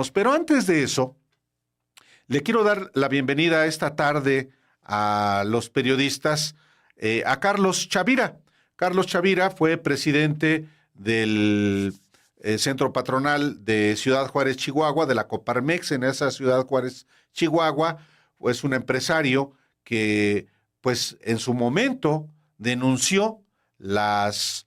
Pero antes de eso, le quiero dar la bienvenida esta tarde a los periodistas, a Carlos Chavira. Carlos Chavira fue presidente del Centro Patronal de Ciudad Juárez, Chihuahua, de la Coparmex en esa Ciudad Juárez, Chihuahua. Es un empresario que, pues, en su momento denunció las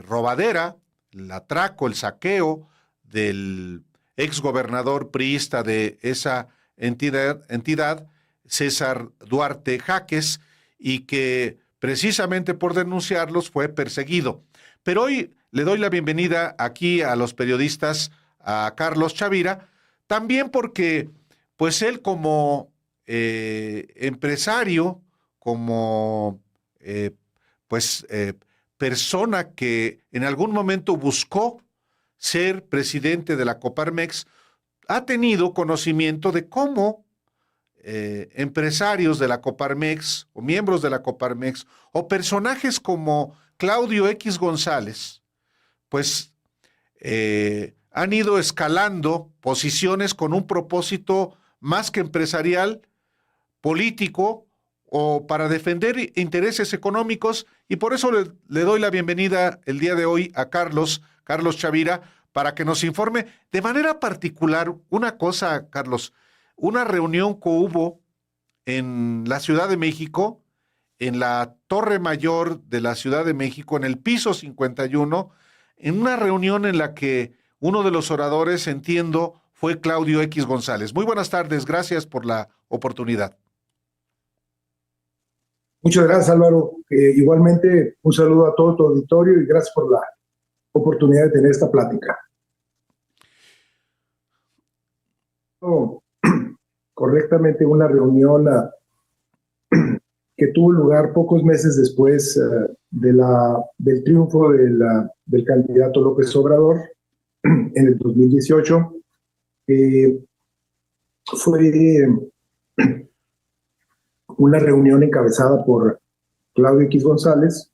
robadera, el atraco, el saqueo del exgobernador priista de esa entidad, César Duarte Jaques, y que precisamente por denunciarlos fue perseguido. Pero hoy le doy la bienvenida aquí a los periodistas, a Carlos Chavira, también porque pues él como empresario, como persona que en algún momento buscó ser presidente de la Coparmex, ha tenido conocimiento de cómo empresarios de la Coparmex o miembros de la Coparmex o personajes como Claudio X González, pues han ido escalando posiciones con un propósito más que empresarial, político o para defender intereses económicos, y por eso le doy la bienvenida el día de hoy a Carlos Chavira, para que nos informe de manera particular una cosa, Carlos, una reunión que hubo en la Ciudad de México, en la Torre Mayor de la Ciudad de México, en el piso 51, en una reunión en la que uno de los oradores, entiendo, fue Claudio X González. Muy buenas tardes, gracias por la oportunidad. Muchas gracias, Álvaro. Igualmente, un saludo a todo tu auditorio y gracias por la oportunidad de tener esta plática. Correctamente, una reunión que tuvo lugar pocos meses después del triunfo del candidato López Obrador en el 2018. Fue una reunión encabezada por Claudio X González.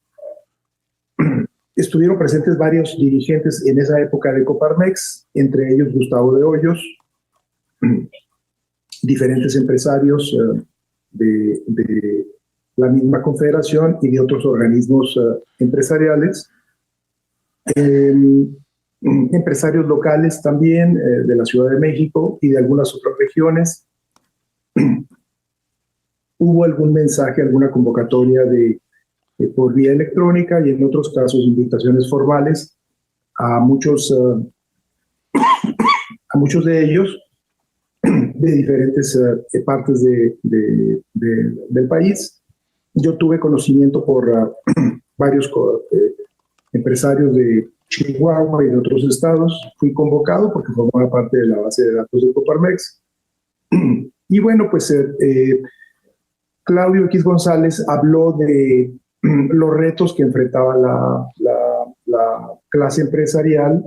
Estuvieron presentes varios dirigentes en esa época de Coparmex, entre ellos Gustavo de Hoyos, diferentes empresarios de la misma confederación y de otros organismos empresariales, empresarios locales también de la Ciudad de México y de algunas otras regiones. Hubo algún mensaje, alguna convocatoria por vía electrónica y en otros casos invitaciones formales a muchos de ellos de diferentes partes del país. Yo tuve conocimiento por varios empresarios de Chihuahua y de otros estados. Fui convocado porque formaba parte de la base de datos de Coparmex. Y bueno, pues Claudio X González habló de los retos que enfrentaba la clase empresarial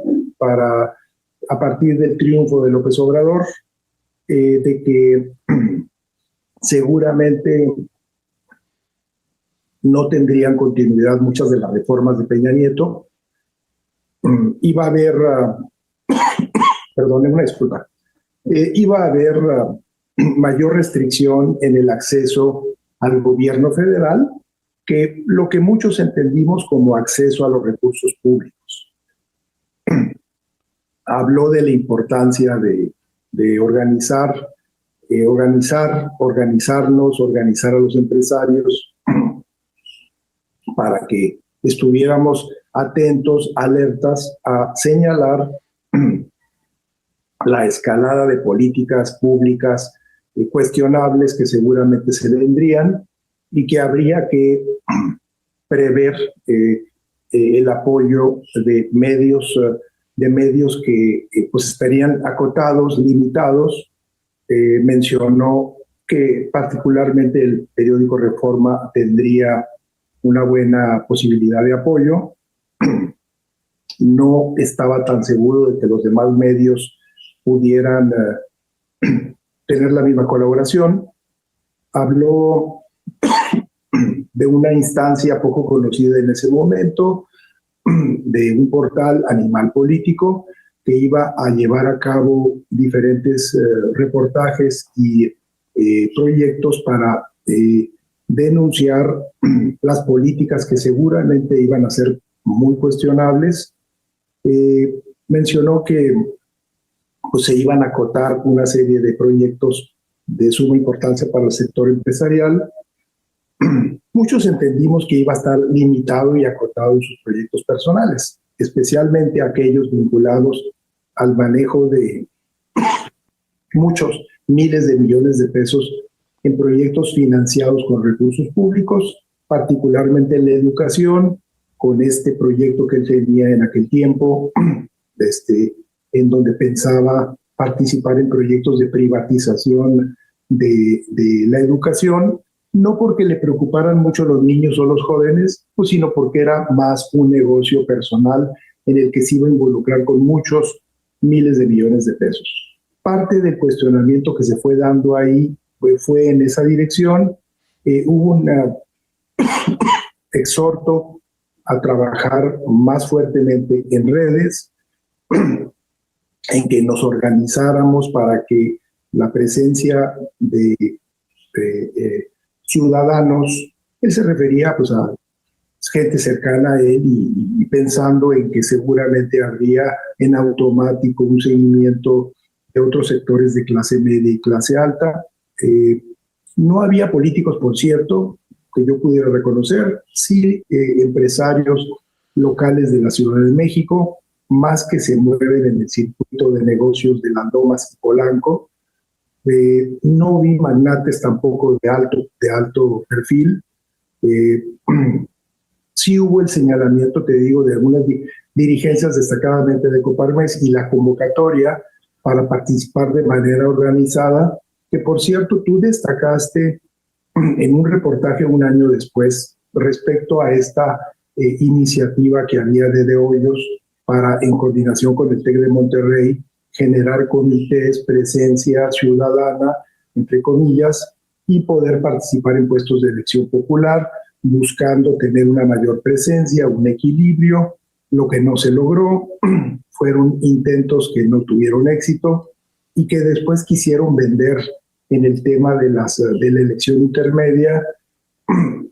a partir del triunfo de López Obrador, de que seguramente no tendrían continuidad muchas de las reformas de Peña Nieto. Iba a haber, perdón, una disculpa, iba a haber mayor restricción en el acceso al gobierno federal, que lo que muchos entendimos como acceso a los recursos públicos. Habló de la importancia de organizarnos, organizar a los empresarios para que estuviéramos atentos, alertas a señalar la escalada de políticas públicas cuestionables que seguramente se vendrían y que habría que prever el apoyo de medios que pues estarían acotados, limitados. Mencionó que particularmente el periódico Reforma tendría una buena posibilidad de apoyo. No estaba tan seguro de que los demás medios pudieran tener la misma colaboración. Habló de una instancia poco conocida en ese momento, de un portal Animal Político, que iba a llevar a cabo diferentes reportajes y proyectos para denunciar las políticas que seguramente iban a ser muy cuestionables. Mencionó que pues, se iban a acotar una serie de proyectos de suma importancia para el sector empresarial. Muchos entendimos que iba a estar limitado y acotado en sus proyectos personales, especialmente aquellos vinculados al manejo de muchos miles de millones de pesos en proyectos financiados con recursos públicos, particularmente en la educación, con este proyecto que él tenía en aquel tiempo, en donde pensaba participar en proyectos de privatización de la educación, no porque le preocuparan mucho los niños o los jóvenes, pues, sino porque era más un negocio personal en el que se iba a involucrar con muchos miles de millones de pesos. Parte del cuestionamiento que se fue dando ahí fue en esa dirección. Hubo un exhorto a trabajar más fuertemente en redes, en que nos organizáramos para que la presencia de ciudadanos, él se refería pues a gente cercana a él y pensando en que seguramente habría en automático un seguimiento de otros sectores de clase media y clase alta. No había políticos, por cierto, que yo pudiera reconocer, sí empresarios locales de la Ciudad de México, más que se mueven en el circuito de negocios de Las Lomas y Polanco. No vi magnates tampoco de alto perfil. Sí hubo el señalamiento, te digo, de algunas dirigencias destacadamente de Coparmex y la convocatoria para participar de manera organizada, que por cierto tú destacaste en un reportaje un año después respecto a esta iniciativa que había de Hoyos para, en coordinación con el TEC de Monterrey, generar comités, presencia ciudadana, entre comillas, y poder participar en puestos de elección popular, buscando tener una mayor presencia, un equilibrio. Lo que no se logró fueron intentos que no tuvieron éxito y que después quisieron vender en el tema de la elección intermedia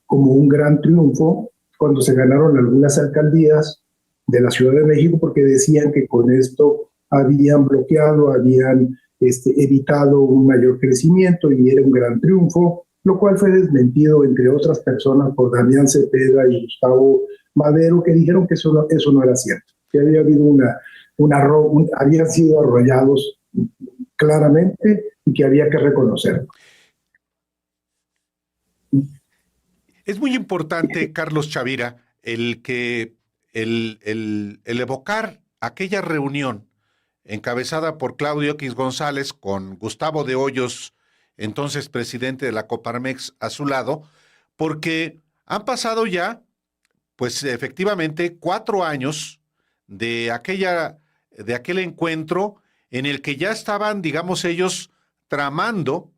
como un gran triunfo cuando se ganaron algunas alcaldías de la Ciudad de México, porque decían que con esto habían bloqueado, habían evitado un mayor crecimiento y era un gran triunfo, lo cual fue desmentido, entre otras personas, por Damián Cepeda y Gustavo Madero, que dijeron que eso no era cierto, que había habido habían sido arrollados claramente y que había que reconocerlo. Es muy importante, Carlos Chavira, el evocar aquella reunión encabezada por Claudio X González con Gustavo de Hoyos, entonces presidente de la Coparmex, a su lado, porque han pasado ya, pues efectivamente, 4 años de aquel encuentro en el que ya estaban, digamos, ellos tramando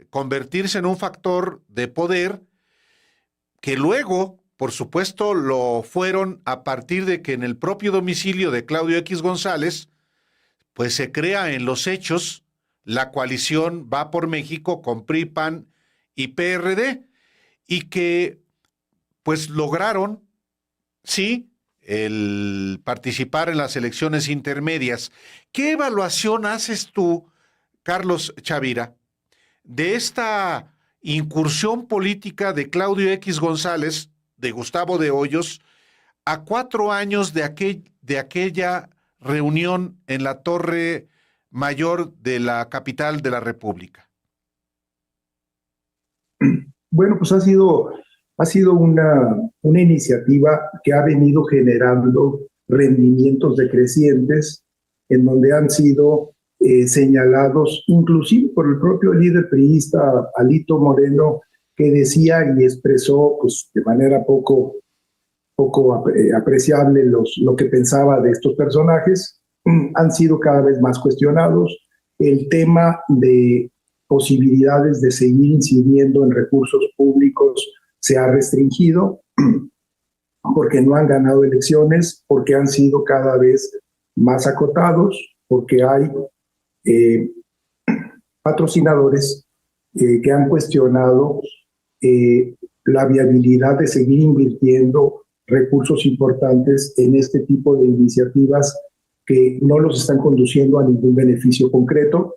convertirse en un factor de poder que luego, por supuesto, lo fueron a partir de que en el propio domicilio de Claudio X González, pues se crea en los hechos la coalición Va por México con PRI, PAN y PRD, y que pues lograron, sí, el participar en las elecciones intermedias. ¿Qué evaluación haces tú, Carlos Chavira, de esta incursión política de Claudio X González, de Gustavo de Hoyos, a 4 años de aquella reunión en la Torre Mayor de la capital de la República? Bueno, pues ha sido una iniciativa que ha venido generando rendimientos decrecientes, en donde han sido señalados, inclusive por el propio líder priista Alito Moreno, que decía y expresó pues, de manera poco apreciable lo que pensaba de estos personajes, han sido cada vez más cuestionados. El tema de posibilidades de seguir incidiendo en recursos públicos se ha restringido porque no han ganado elecciones, porque han sido cada vez más acotados, porque hay patrocinadores que han cuestionado la viabilidad de seguir invirtiendo recursos importantes en este tipo de iniciativas que no los están conduciendo a ningún beneficio concreto.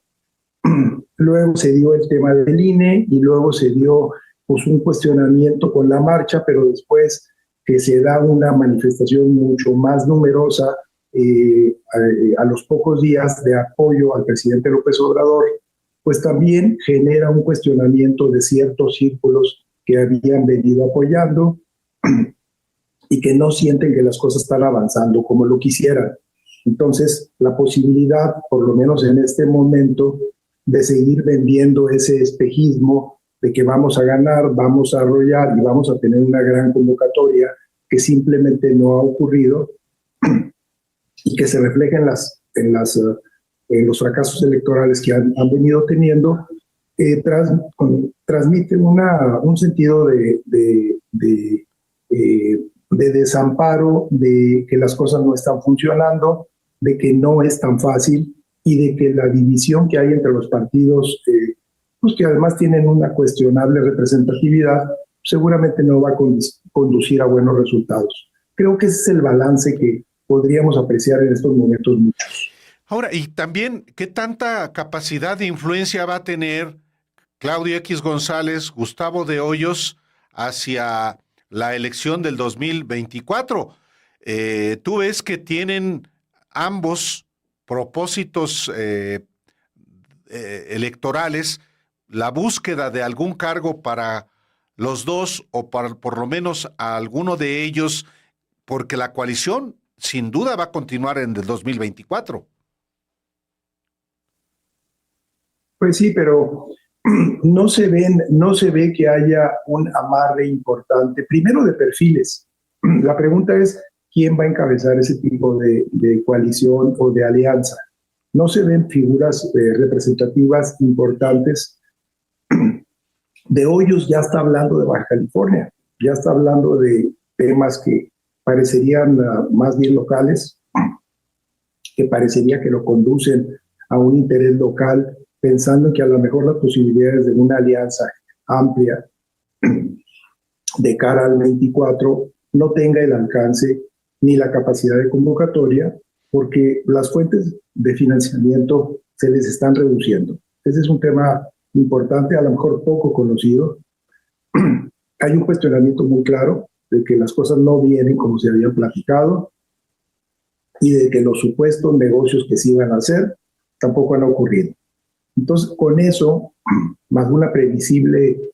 Luego se dio el tema del INE y luego se dio pues, un cuestionamiento con la marcha, pero después que se da una manifestación mucho más numerosa a los pocos días de apoyo al presidente López Obrador, pues también genera un cuestionamiento de ciertos círculos que habían venido apoyando y que no sienten que las cosas están avanzando como lo quisieran. Entonces, la posibilidad, por lo menos en este momento, de seguir vendiendo ese espejismo de que vamos a ganar, vamos a arrollar y vamos a tener una gran convocatoria que simplemente no ha ocurrido y que se refleja en los fracasos electorales que han venido teniendo, transmite un sentido de desamparo, de que las cosas no están funcionando, de que no es tan fácil y de que la división que hay entre los partidos, pues que además tienen una cuestionable representatividad, seguramente no va a conducir a buenos resultados. Creo que ese es el balance que podríamos apreciar en estos momentos muchos. Ahora, y también, ¿qué tanta capacidad de influencia va a tener Claudio X González, Gustavo de Hoyos hacia la elección del 2024? Tú ves que tienen ambos propósitos electorales, la búsqueda de algún cargo para los dos o para por lo menos a alguno de ellos, porque la coalición sin duda va a continuar en el 2024. Pues sí, pero no se ve que haya un amarre importante, primero de perfiles. La pregunta es, ¿quién va a encabezar ese tipo de coalición o de alianza? No se ven figuras representativas importantes. De Hoyos ya está hablando de Baja California, ya está hablando de temas que parecerían más bien locales, que parecería que lo conducen a un interés local, pensando que a lo mejor las posibilidades de una alianza amplia de cara al 24 no tenga el alcance ni la capacidad de convocatoria, porque las fuentes de financiamiento se les están reduciendo. Ese es un tema importante, a lo mejor poco conocido. Hay un cuestionamiento muy claro de que las cosas no vienen como se habían platicado y de que los supuestos negocios que se iban a hacer tampoco han ocurrido. Entonces, con eso, más una previsible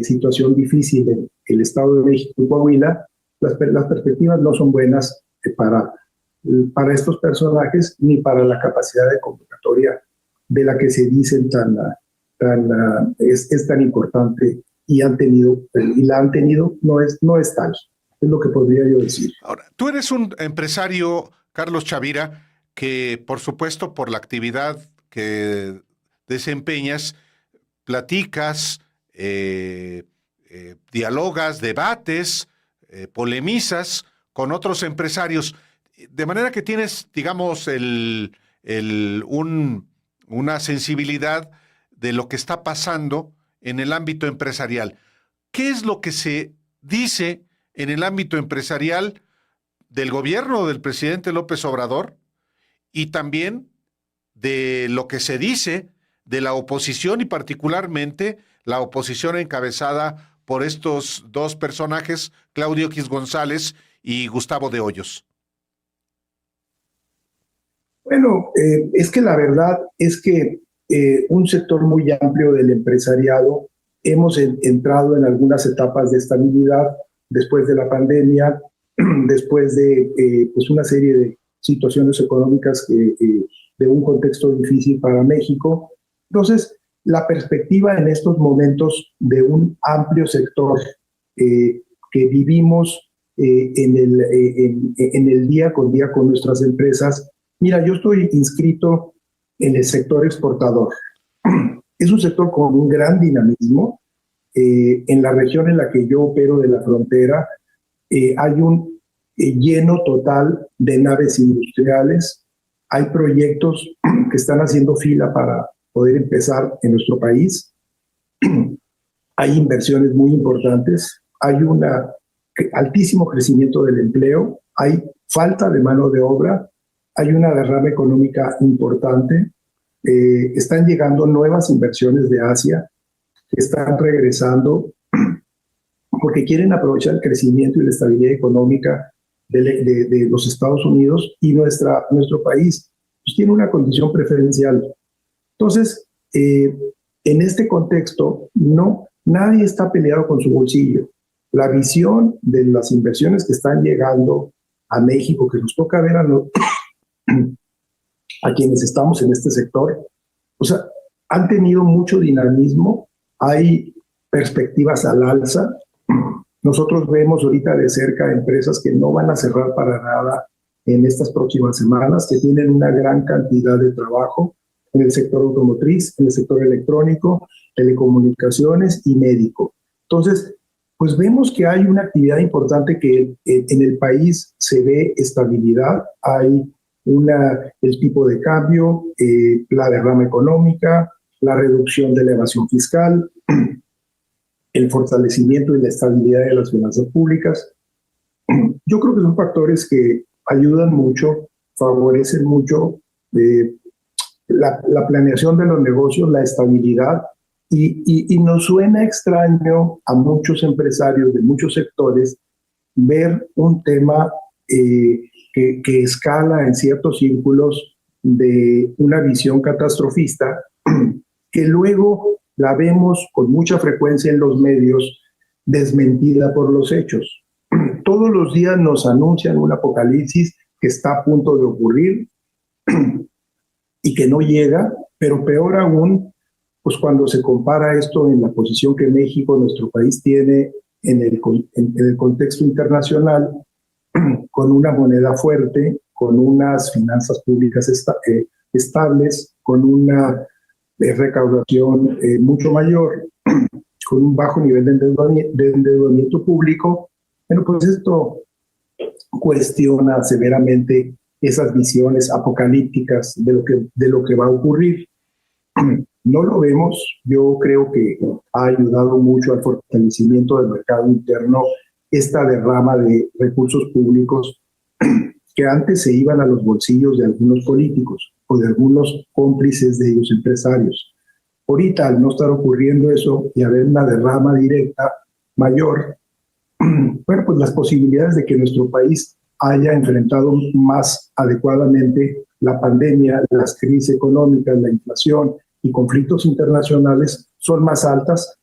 situación difícil en el Estado de México y Coahuila, las perspectivas no son buenas para estos personajes ni para la capacidad de convocatoria de la que se dicen es tan importante y la han tenido, no es tal. Es lo que podría yo decir. Ahora, tú eres un empresario, Carlos Chavira, que por supuesto por la actividad que desempeñas, platicas, dialogas, debates, polemizas con otros empresarios, de manera que tienes, digamos, una sensibilidad de lo que está pasando en el ámbito empresarial. ¿Qué es lo que se dice en el ámbito empresarial del gobierno del presidente López Obrador y también de lo que se dice de la oposición y particularmente la oposición encabezada por estos dos personajes, Claudio X González y Gustavo de Hoyos? Bueno, es que la verdad es que un sector muy amplio del empresariado hemos entrado en algunas etapas de estabilidad después de la pandemia, después de pues una serie de situaciones económicas de un contexto difícil para México. Entonces, la perspectiva en estos momentos de un amplio sector que vivimos en el día con día con nuestras empresas. Mira, yo estoy inscrito en el sector exportador. Es un sector con un gran dinamismo. En la región en la que yo opero de la frontera, hay un lleno total de naves industriales. Hay proyectos que están haciendo fila para poder empezar en nuestro país. Hay inversiones muy importantes. Hay un altísimo crecimiento del empleo. Hay falta de mano de obra. Hay una derrama económica importante. Están llegando nuevas inversiones de Asia que están regresando porque quieren aprovechar el crecimiento y la estabilidad económica de los Estados Unidos, y nuestro país pues tiene una condición preferencial. Entonces, en este contexto, nadie está peleado con su bolsillo. La visión de las inversiones que están llegando a México, que nos toca ver a quienes estamos en este sector, o sea, han tenido mucho dinamismo, hay perspectivas al alza. Nosotros vemos ahorita de cerca empresas que no van a cerrar para nada en estas próximas semanas, que tienen una gran cantidad de trabajo en el sector automotriz, en el sector electrónico, telecomunicaciones y médico. Entonces, pues vemos que hay una actividad importante que en el país se ve estabilidad, hay el tipo de cambio, la derrama económica, la reducción de la evasión fiscal, el fortalecimiento y la estabilidad de las finanzas públicas. Yo creo que son factores que ayudan mucho, favorecen mucho la planeación de los negocios, la estabilidad, y nos suena extraño a muchos empresarios de muchos sectores ver un tema que escala en ciertos círculos de una visión catastrofista, que luego la vemos con mucha frecuencia en los medios desmentida por los hechos. Todos los días nos anuncian un apocalipsis que está a punto de ocurrir y que no llega, pero peor aún, pues cuando se compara esto en la posición que México, nuestro país, tiene en el contexto internacional, con una moneda fuerte, con unas finanzas públicas estables, con una recaudación mucho mayor, con un bajo nivel de endeudamiento público. Bueno, pues esto cuestiona severamente esas visiones apocalípticas de lo que va a ocurrir. No lo vemos. Yo creo que ha ayudado mucho al fortalecimiento del mercado interno esta derrama de recursos públicos que antes se iban a los bolsillos de algunos políticos o de algunos cómplices de ellos empresarios. Ahorita, al no estar ocurriendo eso y haber una derrama directa mayor, bueno, pues las posibilidades de que nuestro país haya enfrentado más adecuadamente la pandemia, las crisis económicas, la inflación y conflictos internacionales son más altas,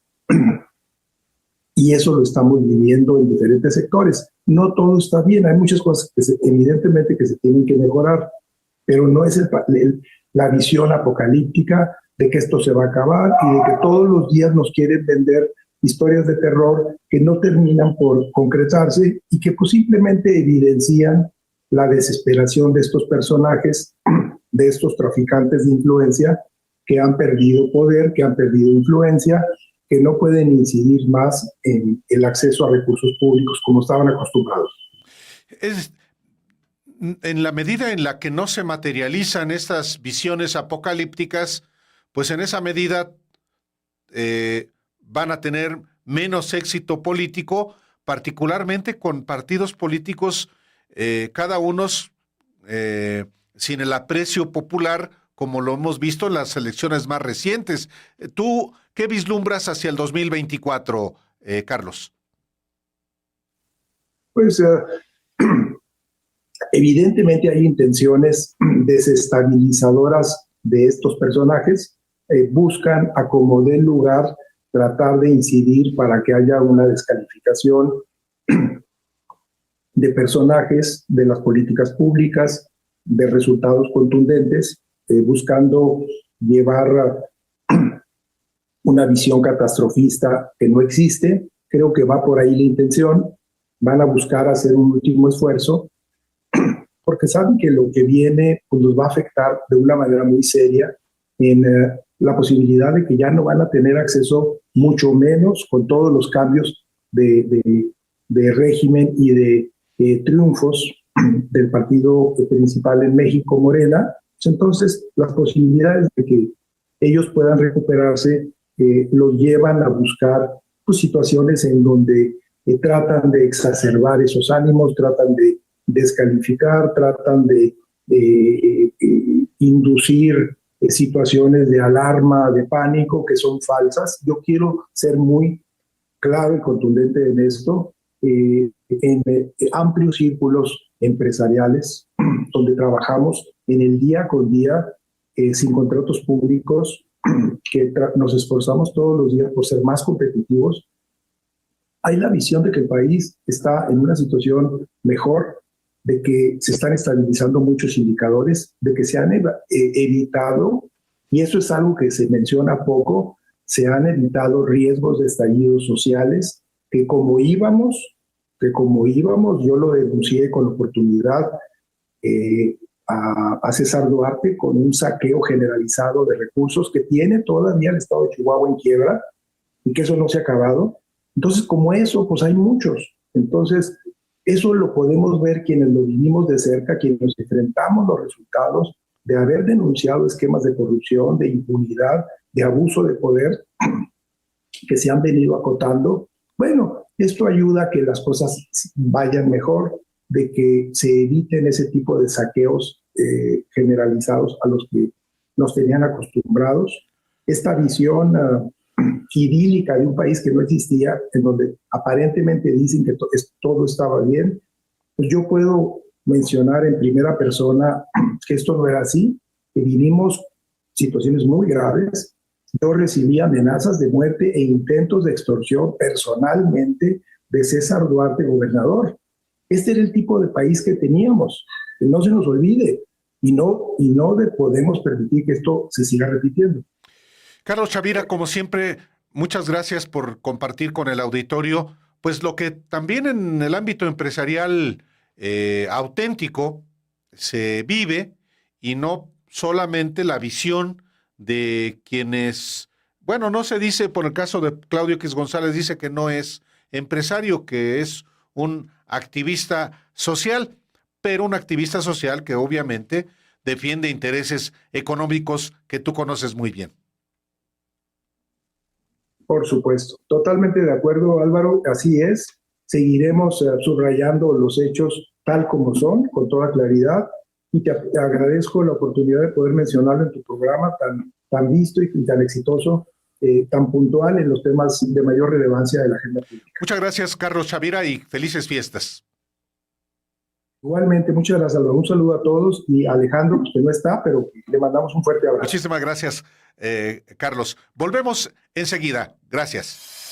y eso lo estamos viviendo en diferentes sectores. No todo está bien, hay muchas cosas que evidentemente que se tienen que mejorar, pero no es la visión apocalíptica de que esto se va a acabar y de que todos los días nos quieren vender historias de terror que no terminan por concretarse y que pues simplemente evidencian la desesperación de estos personajes, de estos traficantes de influencia que han perdido poder, que han perdido influencia, que no pueden incidir más en el acceso a recursos públicos como estaban acostumbrados. En la medida en la que no se materializan estas visiones apocalípticas, pues en esa medida van a tener menos éxito político, particularmente con partidos políticos, cada uno sin el aprecio popular, como lo hemos visto en las elecciones más recientes. ¿Tú qué vislumbras hacia el 2024, Carlos? Pues evidentemente hay intenciones desestabilizadoras de estos personajes. Buscan, a como den lugar, tratar de incidir para que haya una descalificación de personajes, de las políticas públicas, de resultados contundentes, buscando llevar una visión catastrofista que no existe. Creo que va por ahí la intención. Van a buscar hacer un último esfuerzo porque saben que lo que viene pues, los va a afectar de una manera muy seria en la posibilidad de que ya no van a tener acceso, mucho menos con todos los cambios de régimen y de triunfos del partido principal en México, Morena. Entonces, las posibilidades de que ellos puedan recuperarse los llevan a buscar pues, situaciones en donde tratan de exacerbar esos ánimos, tratan de descalificar, tratan de inducir situaciones de alarma, de pánico, que son falsas. Yo quiero ser muy claro y contundente en esto. En amplios círculos empresariales donde trabajamos en el día con día, sin contratos públicos, que nos esforzamos todos los días por ser más competitivos, hay la visión de que el país está en una situación mejor, de que se están estabilizando muchos indicadores, de que se han evitado, y eso es algo que se menciona poco, se han evitado riesgos de estallidos sociales, que como íbamos, yo lo denuncié con oportunidad a César Duarte, con un saqueo generalizado de recursos que tiene todavía el estado de Chihuahua en quiebra, y que eso no se ha acabado. Entonces, como eso, pues hay muchos. Entonces, eso lo podemos ver quienes lo vivimos de cerca, quienes nos enfrentamos los resultados de haber denunciado esquemas de corrupción, de impunidad, de abuso de poder que se han venido acotando. Bueno, esto ayuda a que las cosas vayan mejor, de que se eviten ese tipo de saqueos generalizados a los que nos tenían acostumbrados. Esta visión idílica de un país que no existía, en donde aparentemente dicen que todo estaba bien, pues yo puedo mencionar en primera persona que esto no era así, que vivimos situaciones muy graves. Yo recibí amenazas de muerte e intentos de extorsión personalmente de César Duarte, gobernador. Este era el tipo de país que teníamos, que no se nos olvide, y no podemos permitir que esto se siga repitiendo. Carlos Chavira, como siempre, muchas gracias por compartir con el auditorio, pues lo que también en el ámbito empresarial auténtico se vive, y no solamente la visión de quienes, bueno, no se dice, por el caso de Claudio X González, dice que no es empresario, que es un activista social, pero un activista social que obviamente defiende intereses económicos que tú conoces muy bien. Por supuesto, totalmente de acuerdo, Álvaro, así es. Seguiremos subrayando los hechos tal como son, con toda claridad, y te agradezco la oportunidad de poder mencionarlo en tu programa tan visto y tan exitoso, tan puntual en los temas de mayor relevancia de la agenda pública. Muchas gracias, Carlos Chavira, y felices fiestas. Igualmente, muchas gracias, Álvaro. Un saludo a todos, y a Alejandro, pues, que no está, pero le mandamos un fuerte abrazo. Muchísimas gracias, Carlos. Volvemos enseguida. Gracias.